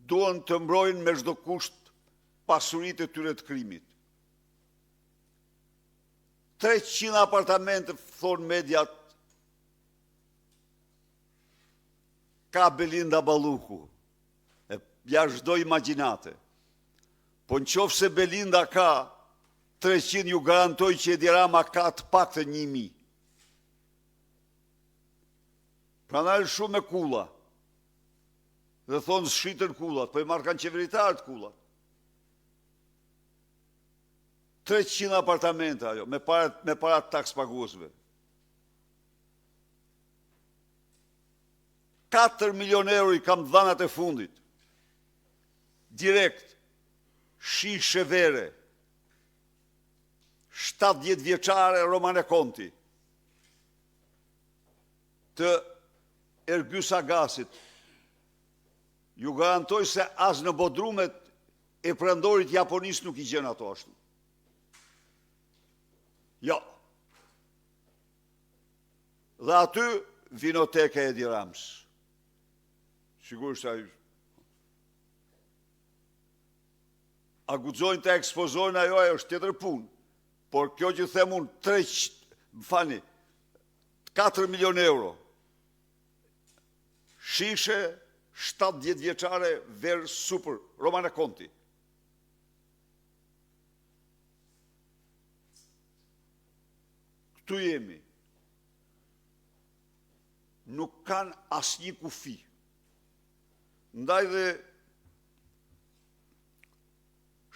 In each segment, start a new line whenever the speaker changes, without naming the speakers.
duan të mbrojnë me çdo kusht pasuritë e tyre të krimit. 300 apartamente, thonë mediat, ka Belinda Balluku, e jashtë çdo imagjinate. Po në qoftë se Belinda ka 300, ju garantoj që Edi Rama ka të paktën 1000. Prandaj shumë me kulla. Dhe thonë shitën kullat, po i marrë kanë qeveritarët kullat. 300 apartamente ajo, me parat taks paguesve. 4 milion euro i kam dhanat e fundit. Direkt, shishe vere, 70 vjeçare Romane Konti, të Ergysa Gasit. Ju garantoj se as në bodrumet e prandorit japonis nuk i gjen ato ashtu. Jo. Dhe aty vinoteka e Edi Ramës. Sigurisht ai a guxojnë të ekspozojnë ajo është tjetër punë. Por kjo që them unë 4 milion euro. Shishe 70 vjeçare ver super Romane Konti. Këtu jemi. Nuk kanë asnjë kufi. Ndaj dhe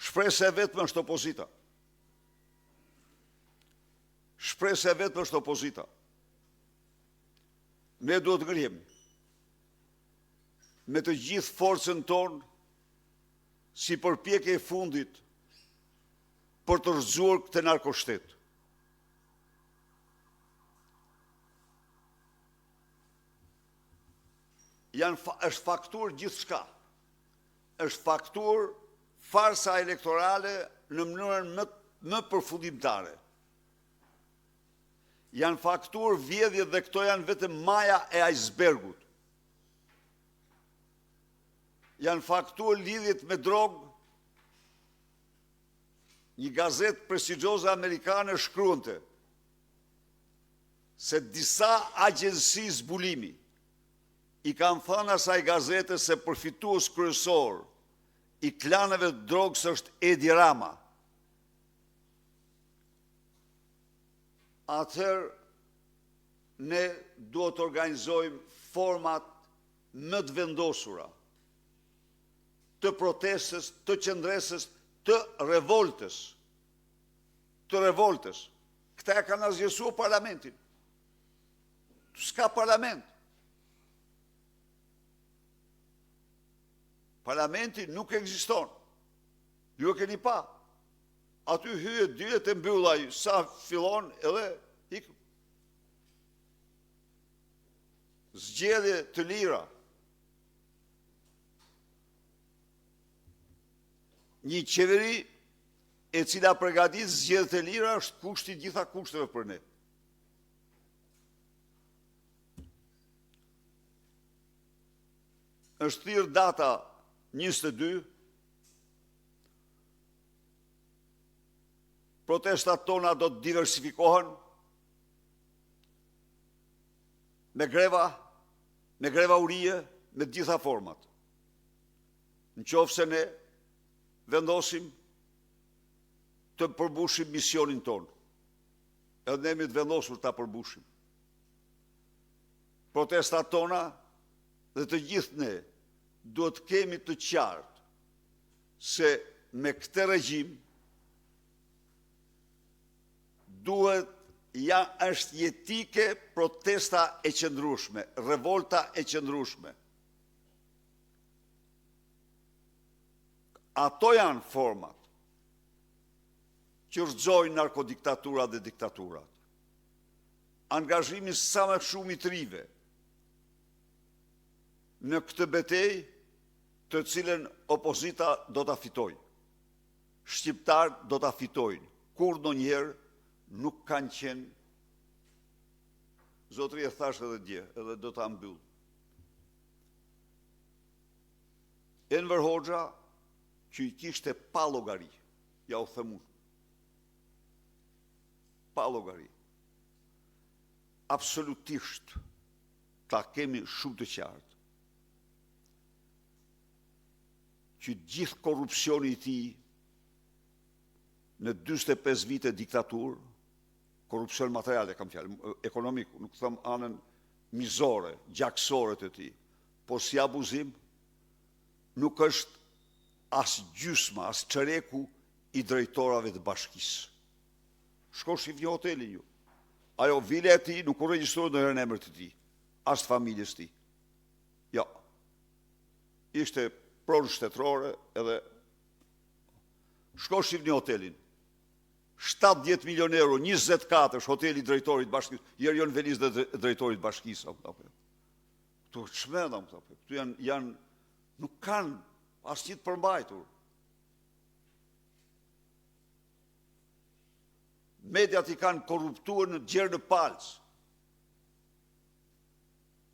shpresa e vetme është opozita. Shpresa e vetme është opozita. Ne duhet të ngrihemi me të gjithë forcën tonë si përpjekje e fundit për të rrëzuar këtë narkoshtet. Është faktur gjithçka. Është faktur farsa elektorale në mënyrën më përfundimtare. Janë faktur vjedhje dhe këto janë vetëm maja e icebergut. Janë faktur lidhjet me drogë. Një gazetë prestigjioze amerikane shkruante se disa agjenci zbulimi i kanë thënë asaj gazete se përfitues kryesor i klaneve të drogës është Edi Rama. Atëherë ne duhet të organizojmë format më të vendosura të protestës, të qëndresës, të revoltës. Të revoltës. Këta e kanë azjesuar parlamentin. S'ka parlament. Parlamenti nuk ekziston. Ju e keni pa. Aty hyet dyet e mbyllaj, sa fillon edhe ikë. Zgjedhje të lira. Një qeveri e cila përgatit zgjedhjet e lira është kushti gjitha kushteve për ne. Është thirrë data 22. Protestat tona do të diversifikohen me greva urie, me të gjitha format. Në qoftë se ne vendosim të përmbushim misionin tonë. Edhe ne jemi të vendosur ta përmbushim. Protestat tona dhe të gjithë ne duhet kemi të qartë se me këtë regjim është jetike protesta e qëndrueshme, revolta e qëndrueshme. Ato janë format që rrëzojnë narkodiktaturat dhe diktaturat. Angazhimi sa më shumë i trive në këtë betejë të cilën opozita do ta fitojë. Shqiptarët do ta fitojnë. Kur ndonjëherë nuk kanë qenë, zotëri e thash edhe dje, edhe do ta mbyll. Enver Hoxha që i kishte pa llogari, ja u them unë. Pa llogari. Absolutisht ta kemi shumë të qartë që gjithë korrupsioni i tij në 45 vite diktaturë, korrupsion materiale kam fjalë, ekonomik, nuk them anën mizore, gjaksore të tij, por si abuzim nuk është as gjysma, as çereku i drejtorave të bashkisë. Shkosh i një hoteli ju. Ajo vile e tij nuk u regjistroi ndonjëherë në emër të tij, as të familjes tij. Jo. Ishte pronë shtetërore edhe shkosh i një hotelin. 70 milion euro, 24 hoteli drejtorit bashkisë, Jerion Veliz dhe drejtorit bashkisë. Këtu çmendam këto. Këtu janë nuk kanë asnjë të përmbajtur. Mediat i kanë korruptuar në gjerë në palc.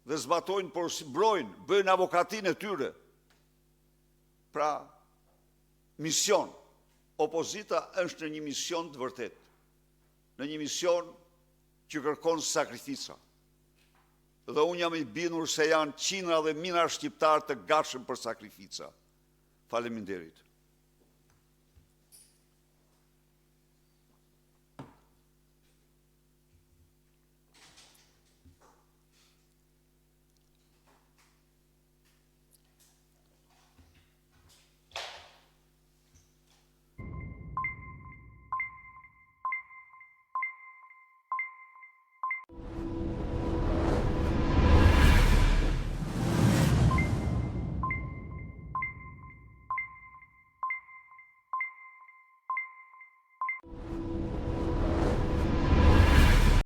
Dhe zbatojnë, por si brojnë, bëjnë avokatinë e tyre. Pra, mision. Opozita është në një mision të vërtet. Në një mision që kërkon sakrifica. Dhe unë jam i bindur se janë qindra dhe mijëra shqiptarë të gatshëm për sakrifica. Faleminderit.